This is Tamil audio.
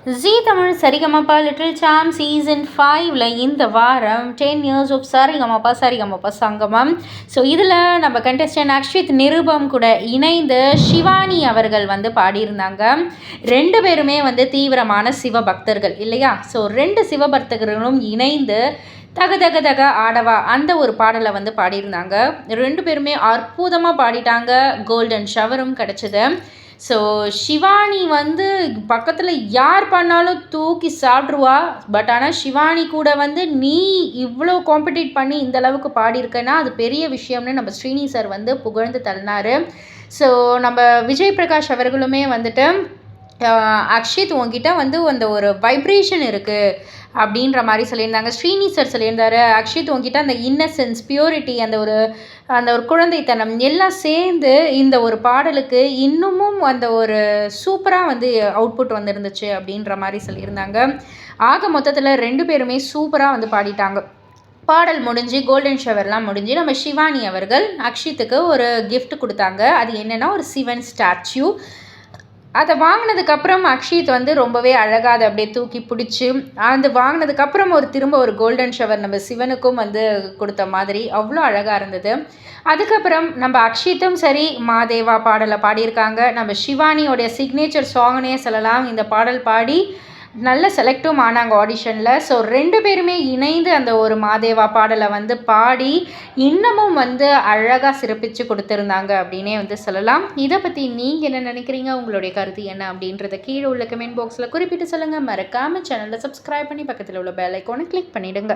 ஜீ தமிழ் சரிகமப்பா லிட்டில் சாம் சீசன் 5ல் இந்த வாரம் 10 இயர்ஸ் ஆஃப் சரிகமப்பா சங்கமம். ஸோ இதில் நம்ம கண்டஸ்டன்ட் அக்ஷித் நிருபம் கூட இணைந்து ஷிவானி அவர்கள் பாடியிருந்தாங்க. 2 பேருமே தீவிரமான சிவபக்தர்கள் இல்லையா? ஸோ 2 சிவபக்தர்களும் இணைந்து தக தக தக ஆடவா அந்த ஒரு பாடலை பாடியிருந்தாங்க. 2 பேருமே அற்புதமாக பாடிட்டாங்க. கோல்டன் ஷவரும் கிடச்சிது. ஸோ ஷிவானி பக்கத்தில் யார் பண்ணாலும் தூக்கி சாப்பிட்ருவா. பட் ஆனால் ஷிவானி கூட நீ இவ்வளோ காம்படிட் பண்ணி இந்த அளவுக்கு பாடியிருக்கேன்னா அது பெரிய விஷயம்னு நம்ம ஸ்ரீனி சார் புகழ்ந்து தள்ளினார். ஸோ நம்ம விஜய் பிரகாஷ் அவர்களுமே அக்ஷித் உங்ககிட்ட அந்த ஒரு வைப்ரேஷன் இருக்குது அப்படின்ற மாதிரி சொல்லியிருந்தாங்க. ஸ்ரீனி சார் சொல்லியிருந்தாரு, அக்ஷித் உங்ககிட்ட அந்த இன்னசென்ஸ், பியூரிட்டி, அந்த ஒரு குழந்தைத்தனம் எல்லாம் சேர்ந்து இந்த ஒரு பாடலுக்கு இன்னமும் அந்த ஒரு சூப்பராக அவுட்புட் வந்துருந்துச்சு அப்படின்ற மாதிரி சொல்லியிருந்தாங்க. ஆக மொத்தத்தில் 2 பேருமே சூப்பராக பாடிட்டாங்க. பாடல் முடிஞ்சு கோல்டன் ஷவர்லாம் முடிஞ்சு நம்ம ஷிவானி அவர்கள் அக்ஷித்துக்கு ஒரு கிஃப்ட் கொடுத்தாங்க. அது என்னென்னா ஒரு சிவன் ஸ்டாச்சு. அதை வாங்கினதுக்கப்புறம் அக்ஷித் ரொம்பவே அழகாக அதை அப்படியே தூக்கி பிடிச்சி அது வாங்கினதுக்கப்புறம் திரும்ப ஒரு கோல்டன் ஷவர் நம்ம சிவனுக்கும் கொடுத்த மாதிரி அவ்வளோ அழகாக இருந்தது. அதுக்கப்புறம் நம்ம அக்ஷித்தும் சரி மாதேவா பாடலை பாடியிருக்காங்க. நம்ம ஷிவானியோடைய சிக்னேச்சர் சாங்னே சொல்லலாம். இந்த பாடல் பாடி நல்ல செலக்டும் ஆனாங்க ஆடிஷனில். ஸோ 2 பேருமே இணைந்து அந்த ஒரு மாதேவா பாடலை பாடி இன்னமும் அழகாக சிறப்பித்து கொடுத்துருந்தாங்க அப்படின்னே சொல்லலாம். இதை பற்றி நீங்கள் என்ன நினைக்கிறீங்க? உங்களுடைய கருத்து என்ன அப்படின்றத கீழே உள்ள கமெண்ட் பாக்ஸில் குறிப்பிட்டு சொல்லுங்கள். மறக்காமல் சேனலில் சப்ஸ்கிரைப் பண்ணி பக்கத்தில் உள்ள பெல் ஐக்கானை கிளிக் பண்ணிவிடுங்க.